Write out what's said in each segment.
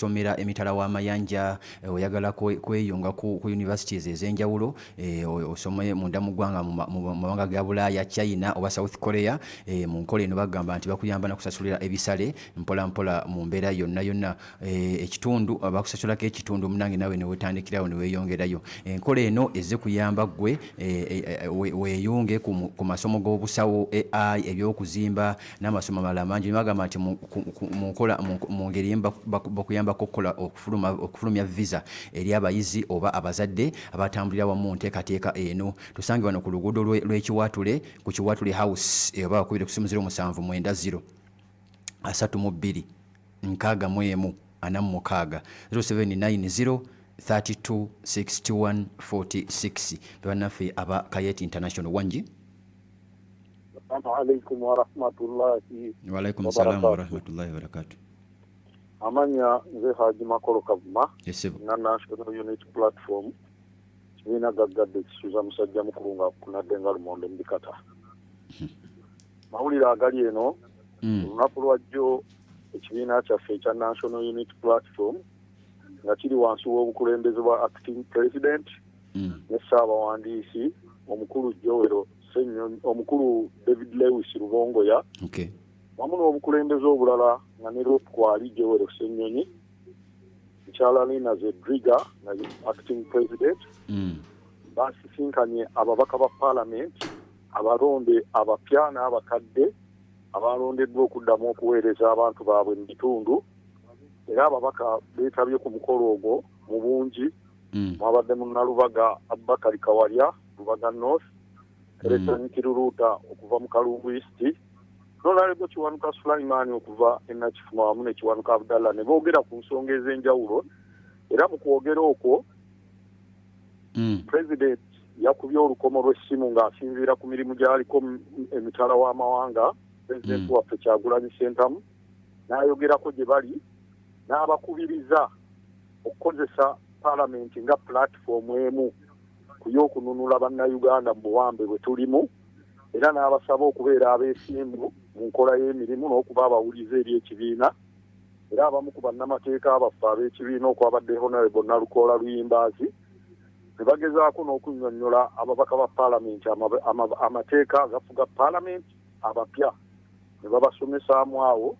okusomera emitala w'amayanja oyagala kweyunga ku universities ez'enjawulo osome munda mu ggwanga mu mawanga ga Bulaaya, China oba South Korea, mu nkola eno bagamba nti bakuyamba na kusasulira ebisale mpola mpola mu mbeera yonna ekitundu bakusasulako ekitundu munange nawe ne wetandikirawo ne weeyongerayo. Enkola eno ezze kuyamba ggwe weeyunge ku masomo g'obusawo, AI, ebyokuzimba n'amasomo amalala mangi. Bagamba nti mu ngeri bakuyambako okufulumya visa eri abayizi oba abazadde abatambulira wamu nteekateeka eno. Tusange wano ku luguudo lw'Ekiwatule ku Kiwatule House oba bakubire ku 0790 32 61 46 0790 32 61 46. Bannaffe aba Kayeti International wangi. Assalamu alaikum wa rahmatullahi. Wa alaikum salam wa rahmatullahi wa barakatuh. Amanya nze Haji Makolo Kavuma na National Unity Platform kibiina gaggadde kisuuza musajja mukulu nga kunadde nga lumonde mbikata. Mawulire agali eno olunaku lwajjo ekibiina kyaffe ekya National Unity Platform nga kiri wansi w'obukulembeze bwa Acting President ne Ssaabawandiisi omukulu Joel Ssenyonyi, omukulu David Lewis Rubongoya, wamu n'obukulembeze obulala nga ne Rope Kwali Joel Ssenyonyi, Mukyala Lina Zedriga nga Acting President, basisinkanye ababaka ba Parliament abalonde abapya n'abakadde abalondeddwa okuddamu okuweereza abantu baabwe mu bitundu. Era ababaka beetabye ku mukolo ogwo mu bungi. Mwabadde Munnalubaga Abubakar Kawalya, Lubaga North, Keretani Kiruruta okuva mu Kalungu East, Honorable Kiwanuka Sulaiman okuva e Nakifuma wamu ne Kiwanuka Abdallah ne boogera ku nsonga ez'enjawulo. Era mu kwogera okwo President yakubye olukomo lw'essimu ng'asinziira ku mirimu gy'aliko emitala w'amawanga. President waffe Kyagulanyi Ssentamu n'ayogerako gye bali n'abakubiriza okukozesa Parliament nga platform emu ku y'okununula bannayuganda mu buwambe bwe tulimu, era n'abasaba okubeera abeesimbu mu nkola y'emirimu n'okuba abawulize eri ekibiina. Era abamu ku bannamateeka abaffe ab'ekibiina okwabadde Honorable Nalukoola Luyimbaazi ne bagezaako n'okunnyonnyola ababaka ba Parliament amateeka agafuga Parliament abapya, ne babasomesaamu awo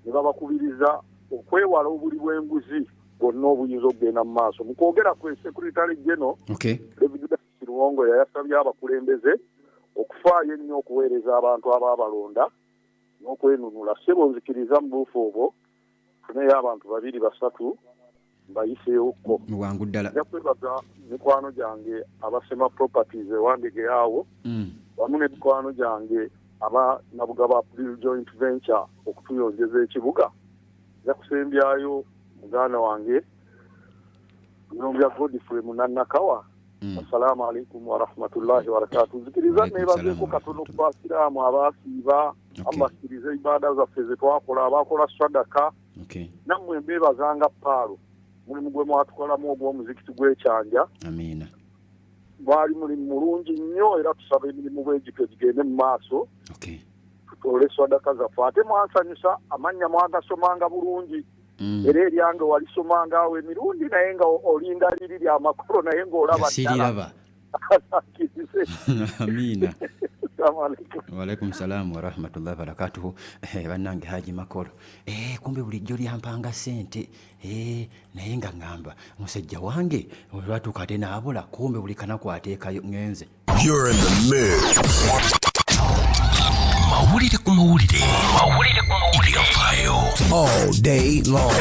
ne babakubiriza okwewala obuli bw'enguzi bwonna obuyinza okugenda mu maaso. Mu kwogera kwe Secretary General David Luwongo yasabye abakulembeze okufaayo ennyo okuweereza abantu abaabalonda n'okwenunula. Ssebo nzikiriza mu buufu obwo tuneyo abantu 2-3 bayiseewokko wangu ddala. Nja kwebaza mikwano gyange abasema properties ewandege awo wamu ne mikwano gyange aba nabuga ba joint venture okutuyonjeza ekibuga. Nja kusembyayo muganda wange Nyombya Godfrey Munannakawa. Assalamu alaikum wa rahmatullahi wa barakatuh. Zikiriza nebazeeko katono ku basiraamu abaasiiba ambasiriza ibada zaffe ze twakola abakola sadaka. Nammwe mbebazanga paalo mulimu gwe mwatukolamu ogw'omuzikiti gw'ekyanja. Amiina. Gwali mulimu mulungi nnyo era tusaba emirimu bw'egitwe gigende mu maaso. Tutole sadaka zaffe ate mwansanyusa amannya mwagasomanga bulungi. Era eryange walisomanga awo emirundi naye nga olinda liri lya makolo naye ng'olaba ddala. Amiina. Wa alaikum salam wa rahmatullahi wa barakatuhu. Bannange Haji Makolo. Kumbe bulijjo lyampanga ssente. Naye nga ngamba musajja wange olwatuuka ate n'abula kumbe buli kanaku ateekayo ngenze. You're in the mix. Mawulire ku mawulire. Ebyafaayo. All day long.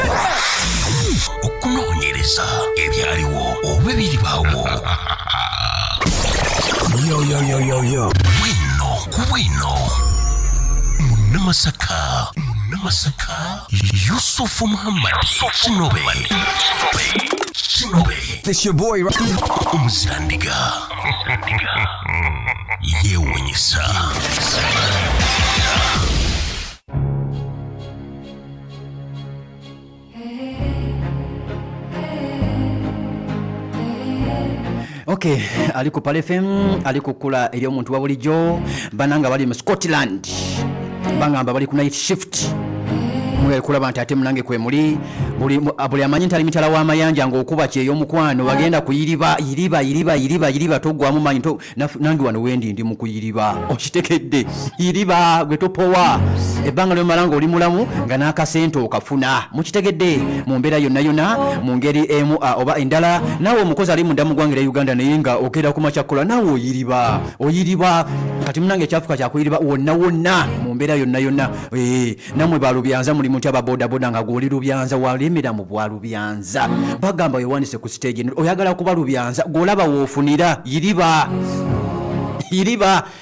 Okunoonyereza ebyaliwo oba ebiribaawo. Yo. Bwino. Munnamasaka. Yusufu Muhammad. Kinobe. This your boy, right? Omuzirandiga. Yeewuunyisa. Okay, ali ku Pale FM, ali kukula eri omuntu wa bulijjo, bananga bali mu Scotland. Bangamba bali ku night shift. kulaba nti ate munange kwe muli buli amanyi nti ali mitala w'amayanja ng'okuba kyey'omukwano bagenda kuyiriba yiriba toggwamu manyi nange wano wendi ndi mu kuyiriba okitekedde yiriba gwe topowa ebbanga lyomala ng'oli mulamu nga n'akasente okafuna mukitegedde mu mbeera yonna mu ngeri emu oba endala naawe omukozi ali munda mu ggwanga lya Uganda naye nga okeera ku makyakola naawe oyiriba kati munange ekyafuka kyakuyiriba wonna mu mbeera yonna namwe balubyanza muli muti ababodaboda nga gwoli lubyanza walemera mu bwalubyanza bagamba yewandise ku stage oyagala kuba lubyanza gwolaba woofunira yiriba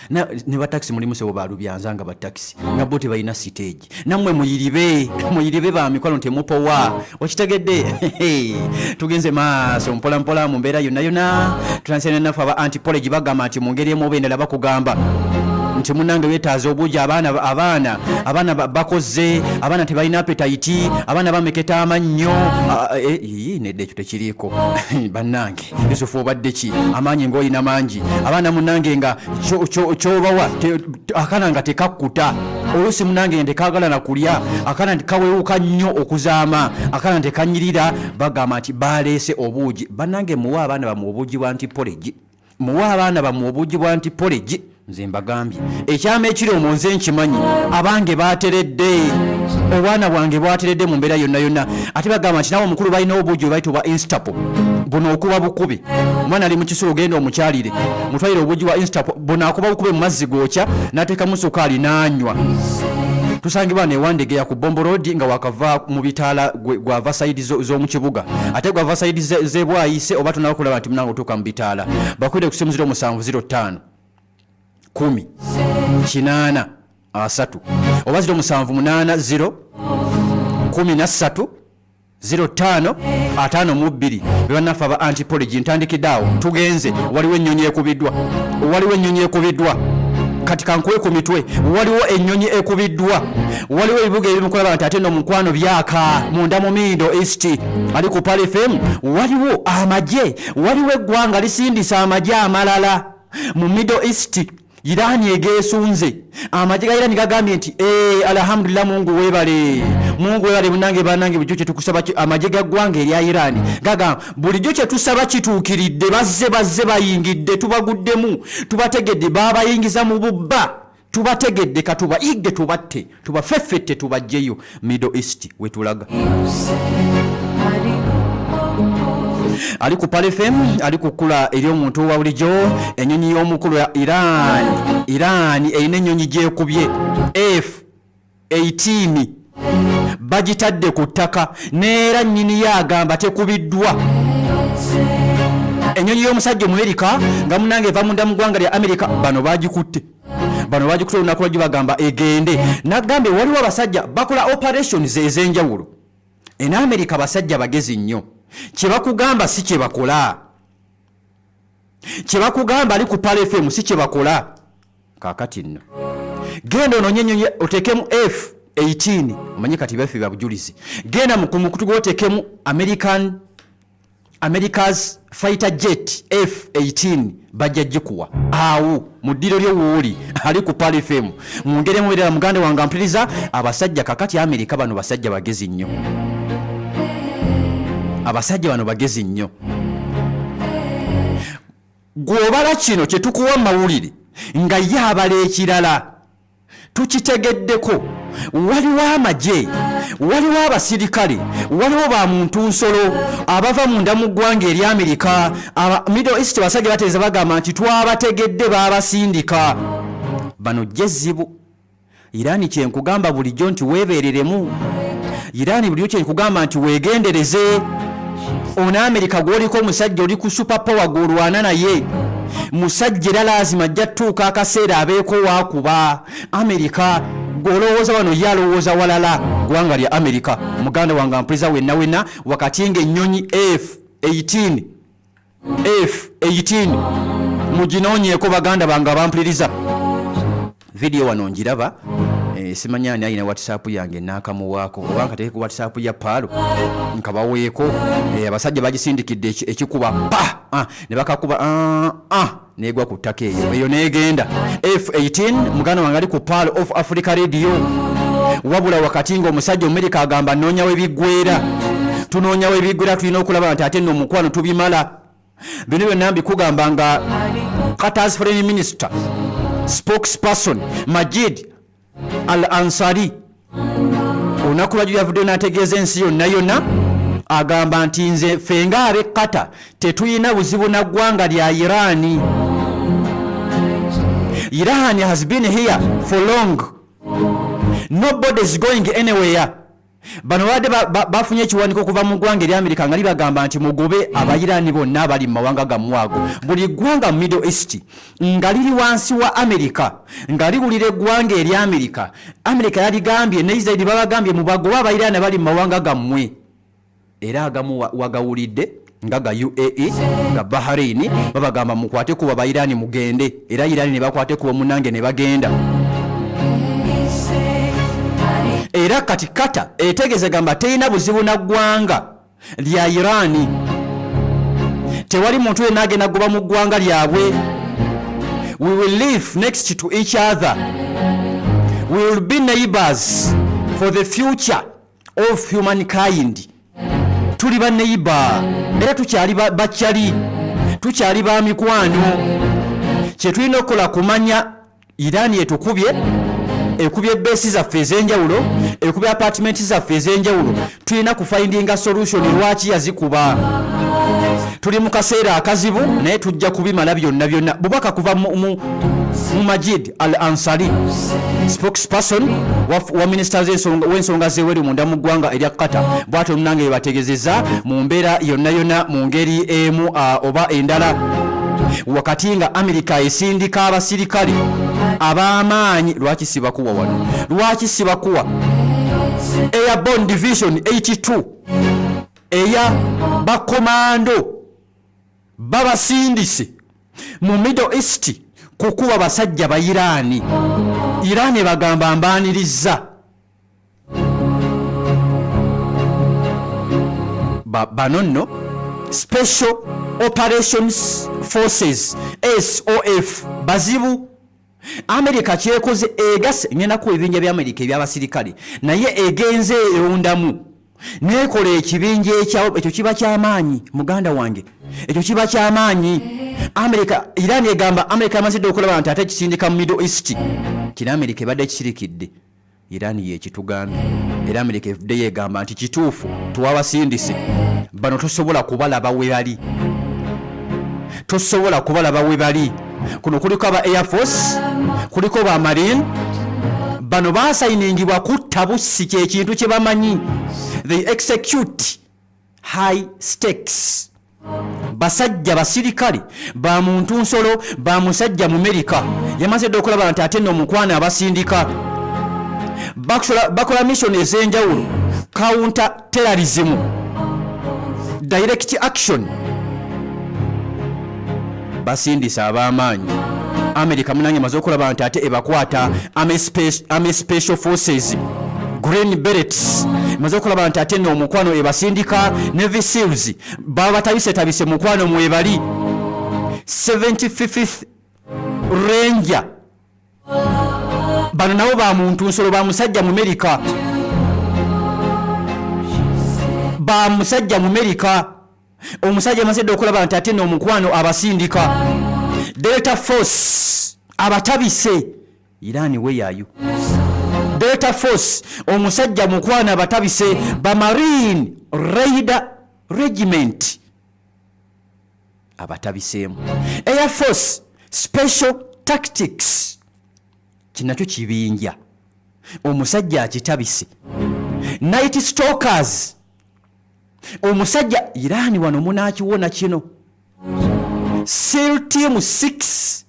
ne bataxi mulimu sebo balubyanza nga bataxi nga bo tebalina stage namwe muyiribe ba mikono temupowa okitegedde tugenze maaso mpola mu mbeera yonna transcend nafa aba antipology bagamba nti mu ngeri emu oba endala bakugamba nti munange weetaaza obuugi abaana bakoze abaana tebalina appetite abaana bameketa amannyo nedde ekyo tekiriiko bannange Yusufu obadde ki amaanyi ng'olina mangi abaana munange nga kyobawa akaana nga tekakkuta oluusi munange tekagala na kulya akaana kawewuka nnyo okuzaama akaana tekanyirira bagamba nti baleese obuugi bannange muwa abaana bamu obuugi bwa antipology nze mbagambye ekyama ekiri omwo nze nkimanyi abange bateredde obwana bwange bwateredde mu mbeera yonna ate bagamba nti nawe omukulu balinawo obuugi bwe bayita Instapo buno okuba bukubi omwana ali mu kisulo genda omukyalire mutwalire obuugi bwa Instapo buno akuba bukubi mu mazzi gookya n'ateekamu sukaali n'anywa tusangibwa newandegeya ku Bombo Road nga wakava mu bitaala gwava sayidi z'omu kibuga ate gwava sayidi z'ebwayise oba tunawo kulaba nti munange otuuka mu bitaala bakwire ku simu 0705 10 8 3 oba 0780 13 05 52 bebanafu aba antipology ntandikidde awo tugenze waliwo ennyonyi ekubiddwa kati kankuwe ku mitwe waliwo ennyonyi ekubiddwa waliwo ebibuga ebimukolaba nti ate no mukwano byaka munda mu Middle East ali ku Pal FM waliwo eggwanga lisindisa amagye amalala mu Middle East Irani egesunze amagye ga Irani gagambye nti alhamdulillah Mungu webale munange banange bulijjo kye tukusaba amagye ga ggwanga erya Irani gagamba bulijjo kye tusaba kituukiridde bazze bayingidde tubaguddemu tubategedde babayingiza mu bubba tubategedde katubayigge tubatte tubafeffette tubajjeyo Middle East wetulaga ali ku Pal FM ali kukula eri omuntu wa bulijjo ennyonyi y'omukulu ya Iran erina ennyonyi gyekubye F-18 bagitadde ku ttaka neera nnyini yagamba tekubiddwa ennyonyi y'omusajja Omumerika nga munange eva munda mu ggwanga lya Amerika bano bagikutte olunaku lwajjo bagamba egende nagambye waliwo abasajja bakola operations ez'enjawulo ena Amerika basajja bagezi nnyo kyebakugamba si kyebakola kyebakugamba ali ku Pal FM si kyebakola kakati nno genda ononye ennyonyi otekemu F-18 omanyi kati befe babujulizi genda mukutu gwotekemu America's fighter jet F-18 bajja gikuwa awo mu ddiro ly'owuuli ali ku Pal FM mu ngeri emubeerera muganda wange mpuliriza abasajja kakati Amerika bano basajja bagezi nnyo gw'obala kino kye tukuwa mawulire nga ye abala ekirala tukitegeddeko waliwo amagye waliwo abasirikale waliwo ba muntu nsolo abava munda mu ggwanga eri Amerika Middle East basajja bateeza bagamba nti twabategedde babasindika bano jezzibu Irani kyenkugamba bulijjo nti weebereremu Irani bulijjo kyenkugamba nti weegendereze ono Amerika gw'oliko omusajja oli ku superpower gw'olwana naye musajja era lazima ajja tuuka akaseera abeeko waakuba Amerika gw'olowooza wano ye alowooza walala ggwanga lya Amerika muganda wange mpuliriza wenna wakati ng'ennyonyi F-18 muginoonyeeko baganda bange abampuliriza video wano njiraba simanya ani ayina WhatsApp yange nakamuwaako oba nkateeke ku WhatsApp ya Palo nkabaweeko abasajja bagisindikidde ekikuba ne bakakuba negwa ku ttaka eyo negenda F-18 muganda wange ali ku Palo of Africa Radio wabula wakati ng'omusajja Amerika agamba noonyawo ebiggwera tunoonyawo ebiggwera tulina okulaba nti ate nno omukwano tubimala bino byonna mbikugamba nga Qatar's Foreign Minister spokesperson Majid Al-Ansari olunaku lwajjo yavudde n'ategeeza ensi yonna agamba nti nze ffe ng'ab'e Qatar tetuyina buzibu na ggwanga lya Iran. Iran has been here for long. Nobody is going anywhere. Bano wadde bafunye ekiwandiiko okuva mu ggwanga erya Amerika nga libagamba nti mugobe abayiraani bonna abali mu mawanga gammwago. Buli ggwanga mu Middle East nga liri wansi wa Amerika nga liwulira eggwanga erya Amerika. Amerika yaligambye ne Israel babagambye mubagobe abayiraani abali mu mawanga gammwe. Era agamu wagawulidde nga ga UAE nga Bahrain babagamba mukwate kuba abayiraani mugende era Iran ne bakwate kuba munange ne bagenda. Era kati Qatar etegeeza gamba teyina buzibu na ggwanga lya Iran. Tewali muntu yenna agenda goba mu ggwanga lyabwe. We will live next to each other. We will be neighbors for the future of humankind. Tuli ba neighbor era tukyali bakyali tukyali ba mikwano. Kye tulina okukola kumanya Iran yetukubye ekubye base zaffe ez'enjawulo ekubye apartment zaffe ez'enjawulo tulina kufindinga solution lwaki yazikuba. Tuli mu kaseera akazibu naye tujja kubimala byonna bubaka kuva mu Majid Al-Ansari spokesperson wa ministers w'ensonga z'ebweru munda mu ggwanga erya Qatar bw'atyo omunange yebategezeza mu mbeera yonna mu ngeri emu oba endala wakati nga Amerika esindika abasirikale ab'amaanyi. Lwaki sibakuwa wano? Lwaki sibakuwa Airborne Division 82 eya bakomando babasindise mu Middle East kukuba basajja ba Iran. Iran bagamba mbaaniriza bano nno Special Operations Forces SOF bazibu. Amerika kyekoze egase ngenaku ebinja bya Amerika eby'abasirikale naye egenze erondamu nekola ekibinja ekyo kiba ky'amaanyi muganda wange ekyo kiba ky'amaanyi. Amerika Iran egamba Amerika amazidde okulaba nti ate kisindika mu Middle East kina Amerika ebadde kisirikidde Iran yekituganda era Amerika evudde yegamba nti kituufu tuwabasindise bano tosobola kubalaba we bali tosobola kubalaba we bali. Kuno kuliko aba Air Force kuliko ba Marine bano basayiningibwa kutta bussi kyekintu kye bamanyi. They execute high stakes. Basajja basirikale ba muntu nsolo ba musajja mu Amerika yamaze okulaba nti ate nno omukwana abasindika bakola mission ez'enjawulo counter terrorism direct action basindisa ab'amaanyi. Amerika munange maze okulaba nti ate ebakwata Army Special Forces Green Berets maze okulaba nti ate nno omukwano ebasindika Navy Seals baba tabise mukwano mwebali 75th Ranger bano nabo ba muntu nsolo ba musajja mu Amerika ba musajja mu Amerika omusajja amasedde okulaba nti ate nno omukwano abasindika Delta Force abatabise Iran weyayo Delta Force omusajja mukwana abatabise ba Marine Raider Regiment abatabisemu Air Force Special Tactics kinakyo kibinja omusajja akitabise Night Stalkers omusajja Iran wano munakiwona kino SEAL Team 6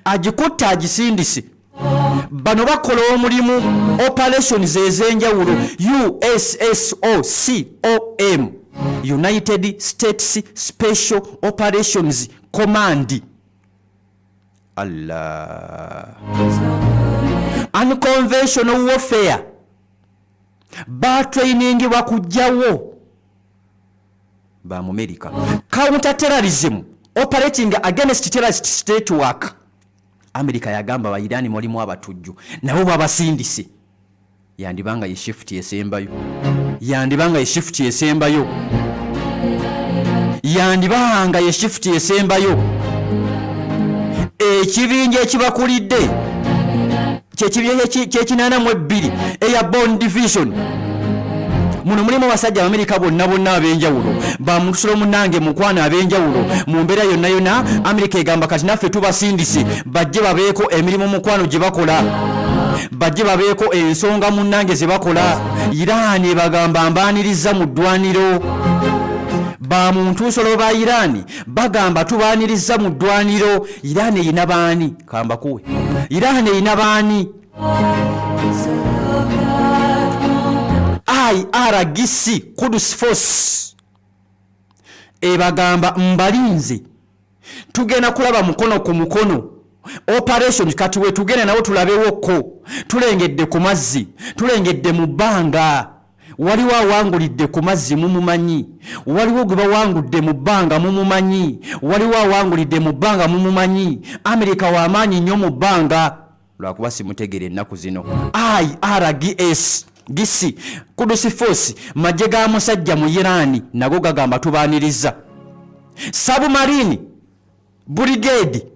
agikutta agisindise bano bakola omulimu operations ez'enjawulo USSOCOM United States Special Operations Command. Allah unconventional warfare ba training bakujjawo ba mu America. Counter terrorism operating against terrorist state work. America yagamba ba Iran mulimu abatujju nabo babasindise yandibanga ye shift esembayo, yandibanga ye shift esembayo, yandibanga ye shift esembayo. Ekibinja ekibakulidde kyekibinja kye 82 Airborne Division. Muno mulimu abasajja Amerika bonna ab'enjawulo, bamusolo munange mukwana ab'enjawulo. Mu mbeera yonna Amerika egamba kati naffe tubasindise bajje babeeko emirimu mukwano gye bakola, bajje babeeko ensonga munange ze bakola. Iran bagamba mbaaniriza mu ddwaniro. Ba muntu nsolo ba Iran bagamba tubaaniriza mu ddwaniro. Iran eyina baani? Kamba kuwe. Iran eyina baani? IRGC Quds Force ebagamba mbalinze tugenda kulaba mukono ku mukono operation kati we tugenda nawo tulabewoko tulengedde ku mazzi tulengedde mu bbanga waliwo awangulidde ku mazzi mumumanyi waliwo gwe bawangudde mu bbanga mumumanyi waliwo awangulidde mu bbanga mumumanyi Amerika w'amaanyi nnyo mu bbanga lwakuba simutegere ennaku zino IRGS Gisi Quds Force majje ga musajja mu Iran nago gagamba tubaaniriza. Submarine Brigade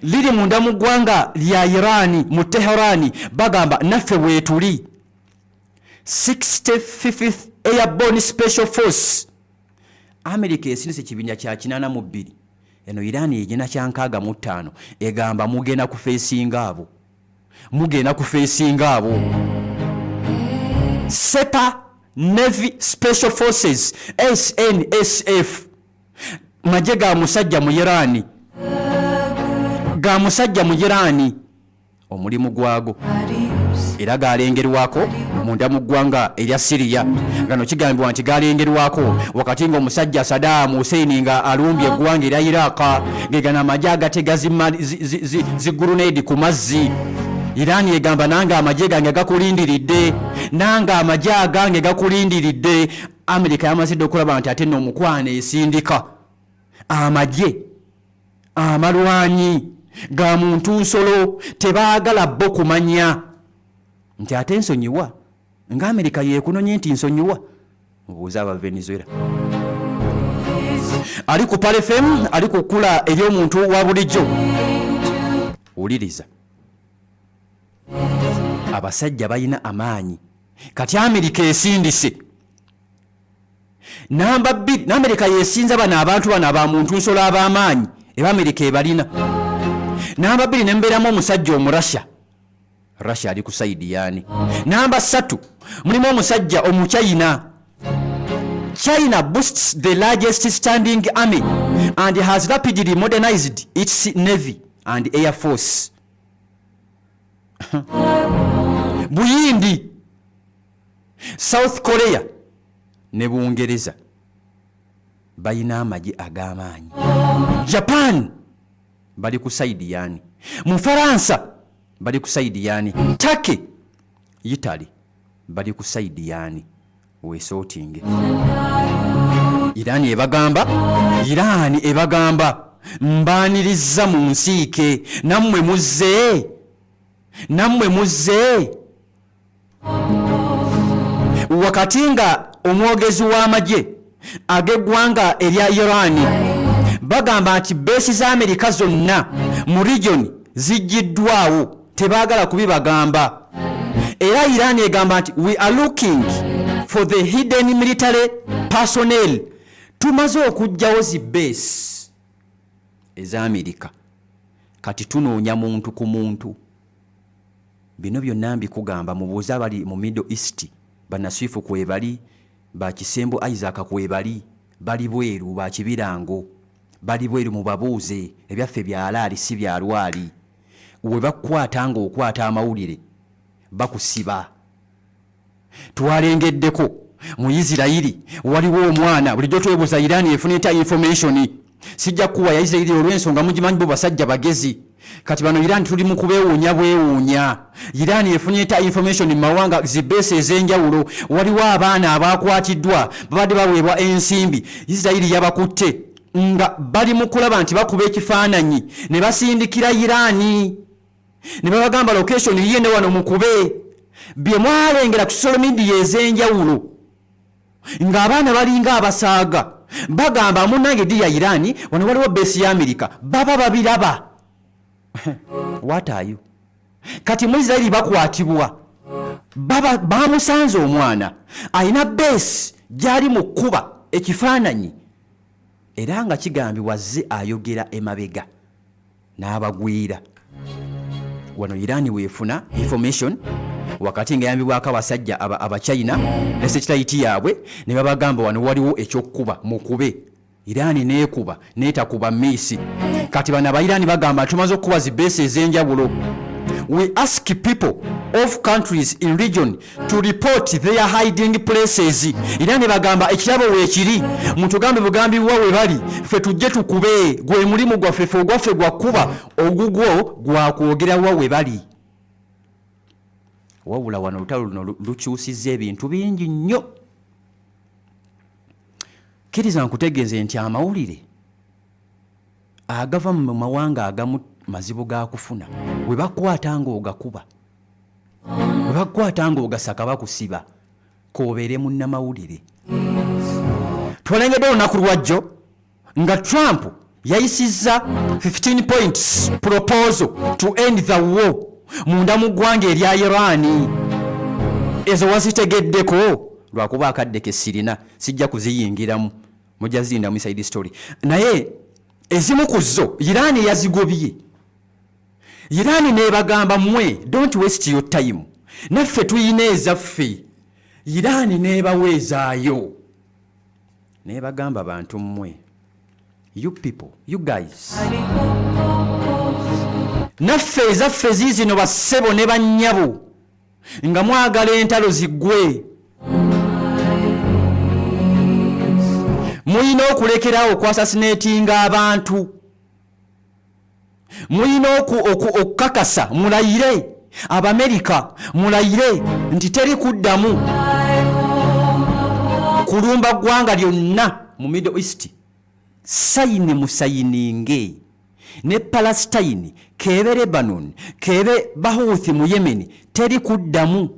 liri munda mu ggwanga lya Iran mu Tehran bagamba naffe bwetuli. 65th Airborne Special Force America esindise kibinja kya 82 eno Iran yegena kya 65 egamba mugenda ku facing abo, mugenda ku facing abo. SEPA Navy Special Forces SNSF majje ga musajja mu Iran, ga musajja mu Iran omulimu gwago era galengerwako munda mu ggwanga erya Syria. Gano kigambibwa nti galengerwako wakati nga omusajja Saddam Hussein nga alumbye eggwanga erya Iraq gegana amajje agatega zigurunedi ku mazzi. Iran egamba nanga amajje gange gakulindiridde, nanga amajje agange gakulindiridde. Amerika yamazidde okulaba nti ate n'omukwana esindika amajje amalwanyi ga muntu nsolo tebaagala bo kumanya nti ate nsonyiwa nga Amerika yeekunonye nti nsonyiwa. Mubuuza aba Venezuela ali ku Pale FM ali kukula eri omuntu wa bulijjo. Wuliriza abasajja balina amaanyi kati Amerika esindise. Namba 2 n'Amerika yesinza bana abantu bana aba muntu nsolo ab'amaanyi eba Amerika ebalina. Namba 2 nembeeramu omusajja omurasha, Russia ali ku side yani. Namba 3 mulimu omusajja omuchina. China boasts the largest standing army and has rapidly modernized its navy and air force. Buyindi South Korea ne Bungereza bayina amagye ag'amaanyi. Japan bali ku side yani. Mu Faransa bali ku side yani. Turkey Italy bali ku side yani. Wesotinge Iran ebagamba mbaniriza mu nsiike nammwe muzze wakati nga omwogezi w'amagye ag'eggwanga erya Iran bagamba nti beesi za Amerika zonna mu region zijjiddwawo tebaagala kubibagamba. Era Iran egamba nti we are looking for the hidden military personnel. Tumaze okujjawo zi base eza Amerika kati tunoonya muntu ku muntu. Bino byonna mbikugamba mubuuza bali mu Middle East banaswifu kwebali bakisembo Isaac kwebali bali bweru bakibirango bali bweru mubabuuze ebyaffe bya alaali si bya lwali. We bakwata nga okwata amawulire bakusiba. Twalengeddeko mu Isirairi waliwo omwana bulijjo twebuuza Iran efunita information sijja kuwa ya Isirairi olw'ensonga mugimanyi bo basajja bagezi. Kati bano Iran tuli mu kubeewuunya bwewuunya. Iran efunita information mawanga zibese ez'enjawulo waliwo abaana abakwatiddwa babadde baweebwa ensimbi. Isirairi yabakutte nga bali mu kulaba nti bakuba ekifaananyi ne basindikira Iran ne babagamba location yiyende wano mukube bye mwalengera ku social media ez'enjawulo ng'abaana balinga abasaaga bagamba munnange ddi ya Iran wano waliwo base ya America baba babiraba what are you kati mu Israeli bakwatibwa baba bamusanze omwana ayina base gyali mu kkuba ekifaananyi era nga kigambibwa azze ayogera emabega n'abagwira wano Iran weefuna information wakati ng'eyambibwako abasajja abachina ne satellite yaabwe ne babagamba wano waliwo ekyokkuba mukube Iran neekuba neetakuba miisi kati bano abayirani bagamba tumaze okukuba zi base ez'enjawulo. We ask people of countries in region to report their hiding places. Era ne bagamba ekirabo weekiri mutugambe bugambi bwawe bali ffe tujje tukube gwe mulimu gwaffe ffe ogwaffe gwakuba ogugwo gwakwogera wawe bali. Wabula wano olutalo luno lukyusizza ebintu bingi nnyo. Kkiriza nkutegeeze nti amawulire agava mu mawanga agamu mazibu ga kufuna we bakwata ng'ogakuba we bakwata ng'ogasaka bakusiba koobeere munnamawulire. Twalengedde olunaku lwajjo nga Trump yayisizza 15 points proposal to end the war munda mu ggwanga erya Iran. Ezo wazitegeddeko lwakuba akaddeke sirina sijja kuziyingiramu mujja zinda mu side story naye ezimu ku zo Iran yazigobye. Iran nebagamba mmwe don't waste your time naffe tuyina ezaffe. Iran nebaweezaayo nebagamba bantu mmwe you people you guys naffe ezaffe ziizino bassebo ne bannyabo nga mwagala entalo ziggwe. Muyina okulekerawo okwasasinatinga abantu. Muyina okukakasa mulayire Abamerika mulayire nti teri kuddamu kulumba ggwanga lyonna mu Middle East. Sayini musayininge ne Palestine kebe Lebanon kebe Bahouthi mu Yemen teri kuddamu.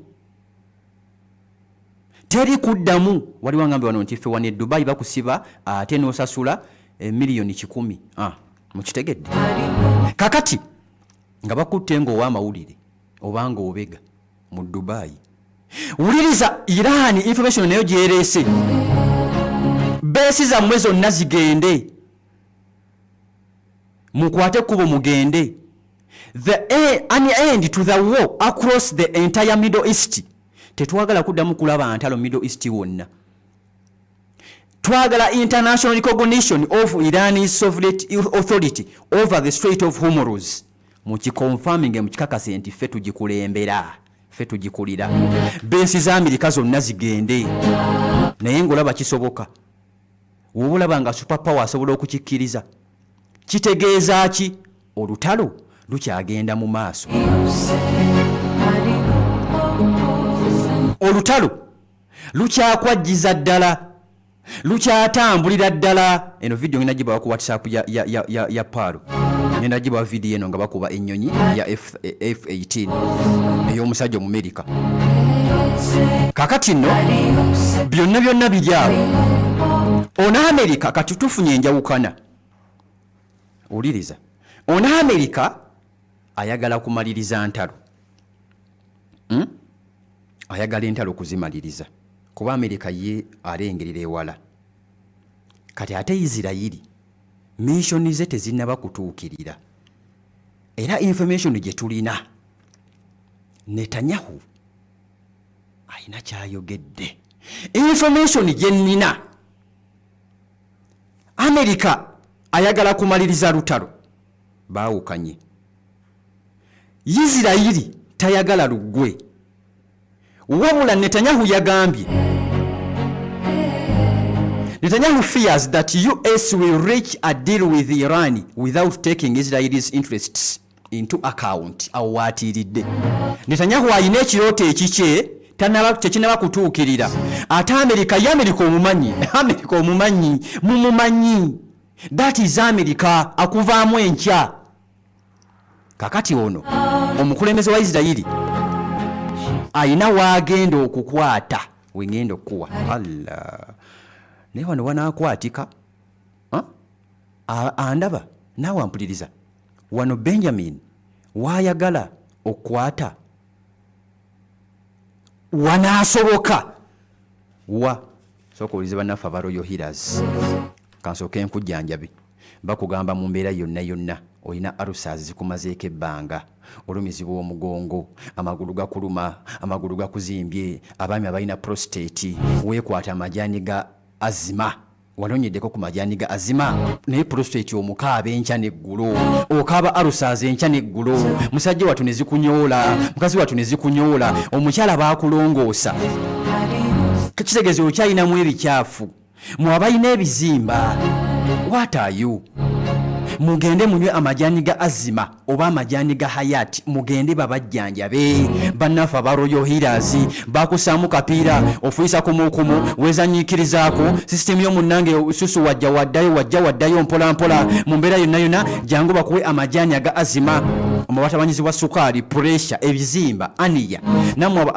Teri kuddamu. Wali wangambe wano nti ffe wane Dubai bakusiba ate n'osasula miliyoni 10. Mukitegedde kakati nga bakutte ng'ow'amawulire obanga obega mu Dubai. Wuliriza Iran information nayo gyereese besi zammwe zonna zigende mukwate kubo mugende. An end to the war across the entire Middle East. Tetwagala kuddamu kulaba ntalo Middle East wonna. Twagala international recognition of Iranian sovereignty authority over the Strait of Hormuz. Mukikonfirming mukikakase nti ffe tugikulembera ffe tugikulira. Bensi za Amerika zonna zigende naye ng'olaba kisoboka. Wobulaba nga superpower asobola okukikkiriza kitegeeza ki? Olutalo lukyagenda mu maaso. Olutalo lukyakwajiza ddala lukyatambulira ddala. Eno video ngenda gibawa ku WhatsApp ya Paro. Ngenda gibawa video eno nga bakuba ennyonyi ya F-18 ey'omusajja mu America. Kakati nno byonna biryawo. Ona America kati tufunye enjawukana. Uliriza. Ona America ayagala kumaliriza ntalo. Ayagala entalo kuzimaliriza kuba America ye alengerera ewala. Kati ate Isiraeli mission ze tezinnaba kutuukirira era information gye tulina Netanyahu ayina kyayogedde. Information gye nnina America ayagala kumaliriza lutalo baawukanye. Isiraeli tayagala luggwe. Wabula Netanyahu yagambye Netanyahu fears that US will reach a deal with Iran without taking Israel's interests into account. Awatiridde Netanyahu ayina ekirooto ekikye tekinaba kutuukirira. Ate America omumanyi mumumanyi. That is America akuvaamu enkya. Kakati ono omukulembeze wa Israeli ayina waagenda okukwata wengenda okuwa alla naye wano wanaakwatika andaba naawe ampuliriza wano Benjamin waayagala okwata wanaasoboka wa sooka owulize bannaffe aba Royal Healers kansooke enkujjanjabi bakugamba mu mbeera yonna olina arusazi zikumazeeko ebbanga olumizibwa omugongo amagulu gakuluma amagulu gakuzimbye abaami abalina prostate weekwata amajaani ga azima wanonyeddeko ku majaani ga azima naye prostate omukaaba enkya n'eggulo okaaba arusazi enkya n'eggulo musajja wattu ne zikunyoola mukazi wattu ne zikunyoola omukyala baakulongoosa kitegeeza okyalinamu ebikyafu mwabalina ebizimba what are you mugende munywe amajaani ga azima oba amajaani ga hayati mugende babajjanjabe bannaffe aba Royal Healers bakusaamu kapiira ofuyisa kumukumu wezanyiikirizaako sisitemu y'omunnange susu wajja waddayo mpolampola mu mbeera yonna jangu bakuwe amajaani aga azima omubatabanyizibwa sukaali pressure ebizimba aniya nammwe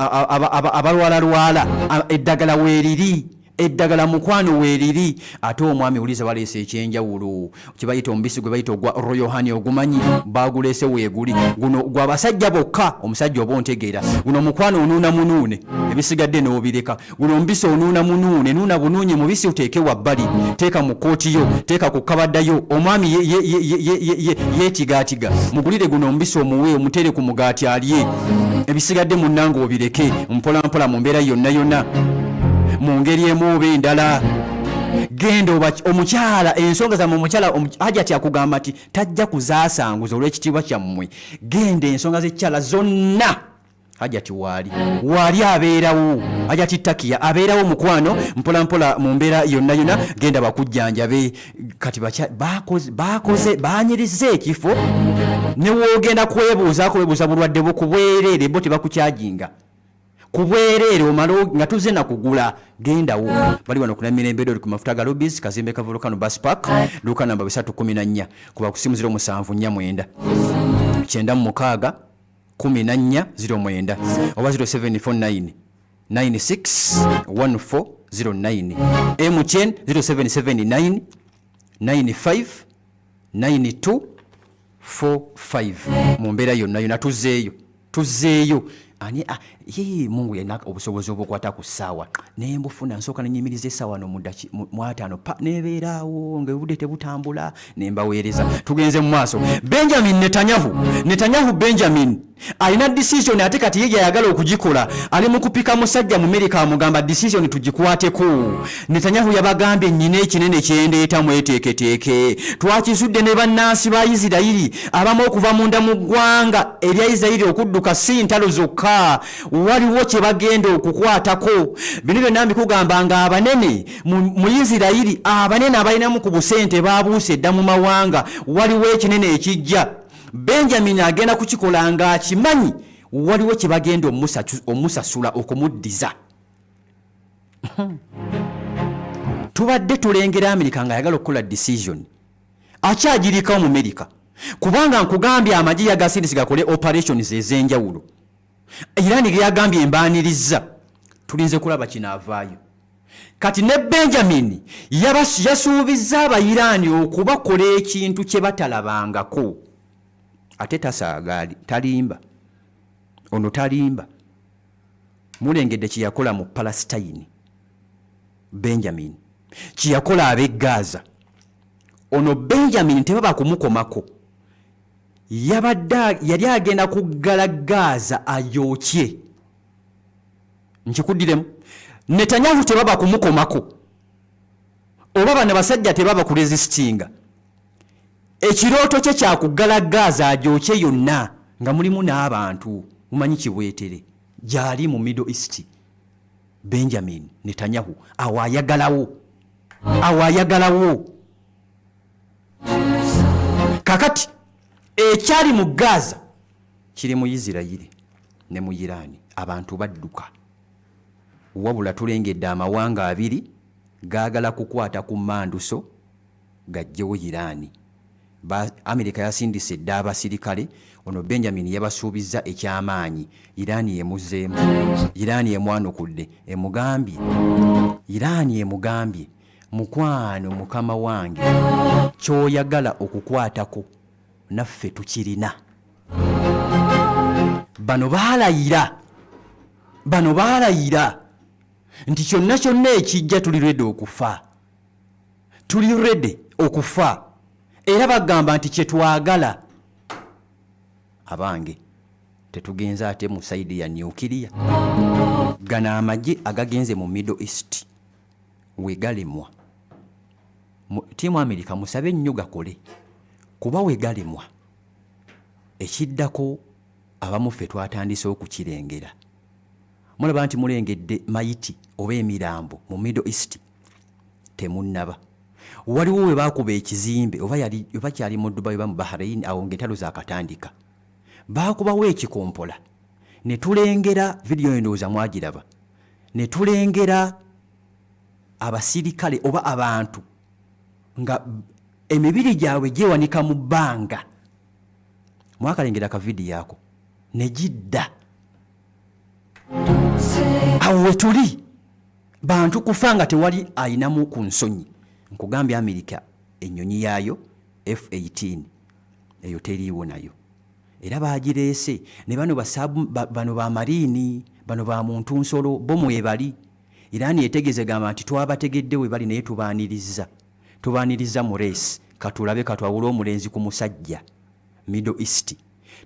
abalwalalwala eddagala weeriri eddagala mukwano weeriri ate omwami uliza baleese ekyenjawulo kibayita omubisi gwe bayita ogwa Royal Honey ogumanyi baguleese weeguli guno gwa basajja bokka omusajja oba ontegeera guno mukwano onuuna munuune ebisigadde n'obireka guno omubisi onuuna munuune nuuna bunuunye mubisi uteeke wabbali teeka mu kootiyo teeka ku kabaddayo omwami yeetigaatiga mugulire guno omubisi omuwe omutere ku mugaati alye ebisigadde munnange obireke mpolampola mu mbeera yonna mu ngeri emu oba endala genda omukyala ensonga zammwe omukyala Hajati akugamba nti tajja kuzaasanguza olw'ekitiibwa kyammwe genda ensonga z'ekyala zonna Hajati waali abeerawo Hajati Takiya abeerawo mukwano mpolampola mu mbeera yonna genda bakujjanjabe kati bakoze baanyiriza ekifo ne woogenda kwebuuza bulwadde bwo kubwereere bo tebakukyaginga kubwereere omala nga tuze nakugula gendawo bali wano kuna Mirembe Road ku mafuta ga Lobbies Kazimbe ka Volcano Bus Park luka namba 314 kuba kusimu 0749 96 1409 oba 0749 961409 MTN 0779 95 92 45 mu mbeera yonna tuzeeyo ani Mungu yana obusobozi obukwata ku ssaawa naye mbufuna nsooka nenyimiriza essaawa no mu 5 nebeeraawo ng'obudde tebutambula ne mbaweereza tugenze mu maaso Netanyahu Benjamin alina decision ate kati ye yayagala okugikola ali mu kupika musajja mu Amerika amugamba decision tugikwateko Netanyahu yabagambye nnyina ekinene kyendeeta mweteeketeeke twakizudde ne bannansi ba Isirayiri abamu okuva munda mu ggwanga erya Isirayiri okudduka si ntalo zokka waliwo kye bagenda okukwatako bino byonna mbikugamba nga abanene mu Isirayiri abanene abalinamu ku busente babuuse edda mu mawanga waliwo ekinene ekijja Benjamin agenda kukikola nga akimanyi waliwo kye bagenda omusasula okumuddiza tubadde tulengera Amerika nga yagala okukola decision akyagirikawo mu Amerika kubanga nkugambye amagye yagasindisi gakole operations ez'enjawulo Irani ge yagambye embaaniriza tulinze kulaba kinaavaayo kati ne Benjamin yasuubizza Abayiraani okubakola ekintu kye batalabangako ate tasaagaali talimba ono talimba mulengedde kye yakola mu Palestine Benjamin kye yakola ab'e Gaza ono Benjamin tebaba kumukomako yali agenda kuggala Gaza ayokye nkikuddiremu Netanyahu tebaba kumukomako oba bano basajja tebaba kuresistinga ekirooto kye kyakuggala Gaza agyokye yonna nga mulimu n'abantu mumanyi kibwetere gyali mu Middle East Benjamin Netanyahu awaayagalawo kakati ekyali mu Gaza kiri mu Isirayiri ne mu Irani abantu badduka wabula tulengedde amawanga abiri gaagala kukwata ku manduso gajjewo Irani America yasindise dda abasirikale ono Benjamin yabasuubiza ekyamaanyi Irani emuzeemu Irani emwanukudde Irani emugambye mukwano mukama wange kyoyagala okukwatako naffe tukirina. Bano baalayira nti kyonna ekijja tuli ready okufa era bagamba nti kyetwagala abange tetugenze ate mu saidi ya nuclear. Gana amagye agagenze mu Middle East wegalemwa tiimu America musabe nnyo gakole kuba wegalemwa ekiddako abamu ffe twatandise okukirengera. Mulaba nti mulengedde mayiti oba emirambo mu Middle East temunnaba. Waliwo we baakuba ekizimbe oba kyali mu Dubai oba mu Bahrain awo ng'entalo zaakatandika baakubawo ekikompola ne tulengera vidiyo endowooza mwagiraba ne tulengera abasirikale oba abantu nga emibiri gyabwe gyewanika mu bbanga. Mwakalengera ka vidiyo ako ne gidda awo we tuli bantu kufa nga tewali ayinamu ku nsonyi. Nkugambye America ennyonyi yaayo F-18 eyo teriiwo nayo era baagireese ne bano ba marini bano ba muntu nsolo bo mwebali. Irani etegeze gamba nti twabategedde we bali naye tubaaniriza mu reesi katulabe katwawula omulenzi ku musajja Middle East.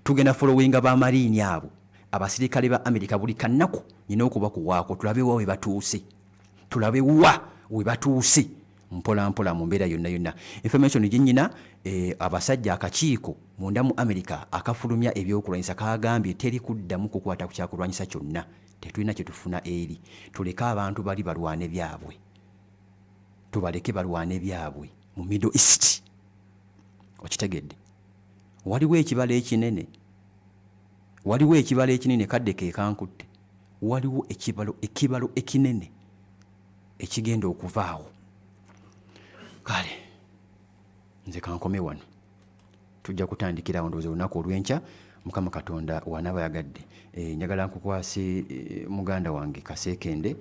Tugenda followinga ba marini abo abasirikale ba America buli kannaku nyina okubakuwaako tulabe wa we batuuse mpola mu mbeera yonna. Information ginyina abasajja akakiiko munda mu America akafulumya ebyokulwanyisa kagambye teri kuddamu kukwata ku kyakulwanyisa kyonna tetulina kyetufuna eri. Tuleke abantu bali balwane byabwe tubaleke balwane byabwe mu Middle East. Okitegedde waliwo ekibala ekinene kadde kekankutte waliwo ekibalo ekinene ekigenda okuvaawo. Kale nze kankome wano tujja kutandikirawo ndowooza olunaku olw'enkya Mukama Katonda wanaaba yagadde. Njagala nkukwase muganda wange Kasekende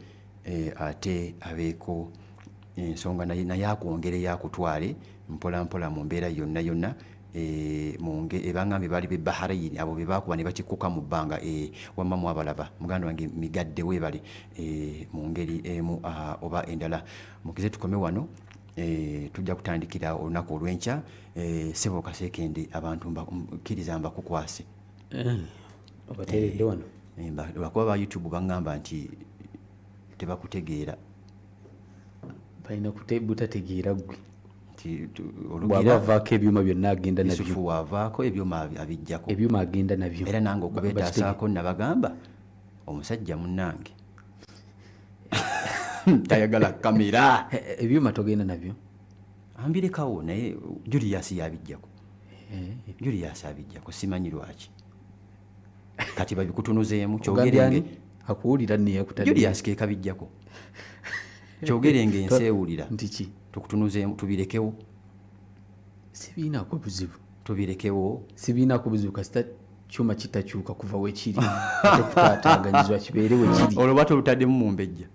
ate abeeko ensonga naye akwongereyo akutwale mpola mu mbeera yonna ebangambe baali be Bahrain abo be baakuba ne bakikuka mu bbanga wamma mu abalaba muganda wange migadde weebale mu ngeri emu oba endala. Mukize tukome wano tujja kutandikira olunaku olw'enkya. Sebo Kasekende abantu kkiriza mbakukwase obateeredde wano bakuba ba YouTube baŋŋamba nti tebakutegeera balina butategeera ggwe olugira avaako ebyuma byonna agenda nabyo Yusufu wavaako ebyuma abijjako ebyuma agenda nabyo era nange okubeetaasaako nabagamba omusajja munnange tayagala kamera ebyuma togenda nabyo ambirekawo naye Julius yabijjako Julius abijjako simanyi lwaki kati babikutunuzeemu kyogerenge akuwulira neyakutadde Julius kekabijjako kyogerenge ensewulira nti ki tukutunuzeemu tubirekewo sibiinaako buzibu sibiinaako buzibu kasita kyuma kitakyuka kuva wekiri tekutaataaganyizwa kibeere wekiri olwo bata olutaddemu mu mbejja.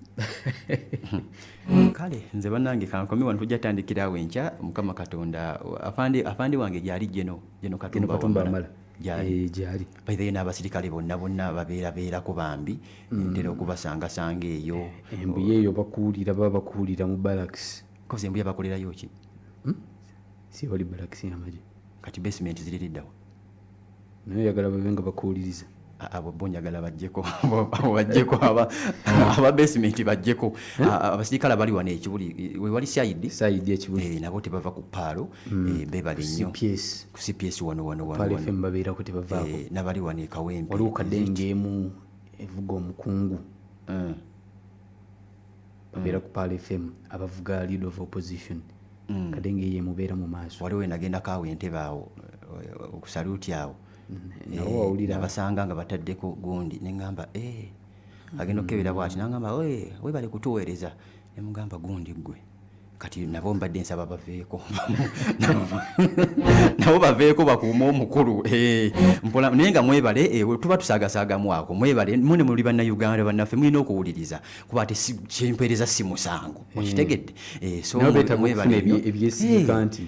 Kale nze bannange kankomi wano tujja tandikirawo enkya Mukama Katonda afande wange gyali Jeno Katumba Amala gyali gyali n'abasirikale bonna babeerako bambi ntera okubasangasanga eyo embuye eyo bakuwulira mu barracks koze embuye bakolerayo ki si wali barracks y'amagye kati basement ziririddawo naye oyagala babe nga bakuwuliriza abo bo njagala bajjeko aba basement bajjeko abasirikale bali wano ekibuli we wali saidi ekibuli nabo tebava ku paalo bebale nnyo ku CPS wano Paalo FM babeerako tebavaako nabali wano ekawempe waliwo kadenge emu evuga omukungu babeera ku Paalo FM abavuga leader of opposition kadenge ye mubeera mu maaso waliwo enagenda kaawe entebe awo okusaluuti awo nawo wawulira basanga nga bataddeko gundi neŋŋamba agenda okukebera bwati naŋŋamba webale kutuweereza ne mugamba gundi ggwe kati nabo mbadde nsaba baveeko nabo baveeko bakuuma omukulu mpola naye nga mwebale tuba tusaagasagamu ako mwebale mune muli bannayuganda bannaffe mulina okuwuliriza kuba ate kyempeereza si musango okitegedde so mwebale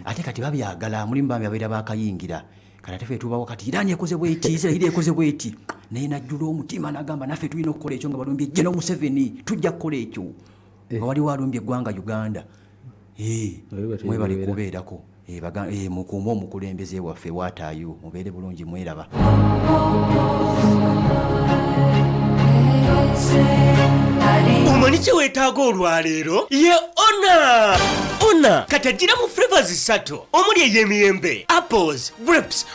ate kati babyagala mulimu bambi abaira bakayingira kati ate ffe tubawo kati Iran ekoze bweti Israel ekoze bweti naye najjula omutima n'agamba naffe tulina okukola ekyo nga balumbye General Museveni tujja kukola ekyo nga waliwo alumbye eggwanga Uganda mwebale kubeerako mukuume omukulembeze waffe waataayo mubeere bulungi mweraba omanyi kye weetaaga olwaleero ye ona kati agira mu flavors 3 omuli ey'emiyembe apples grapes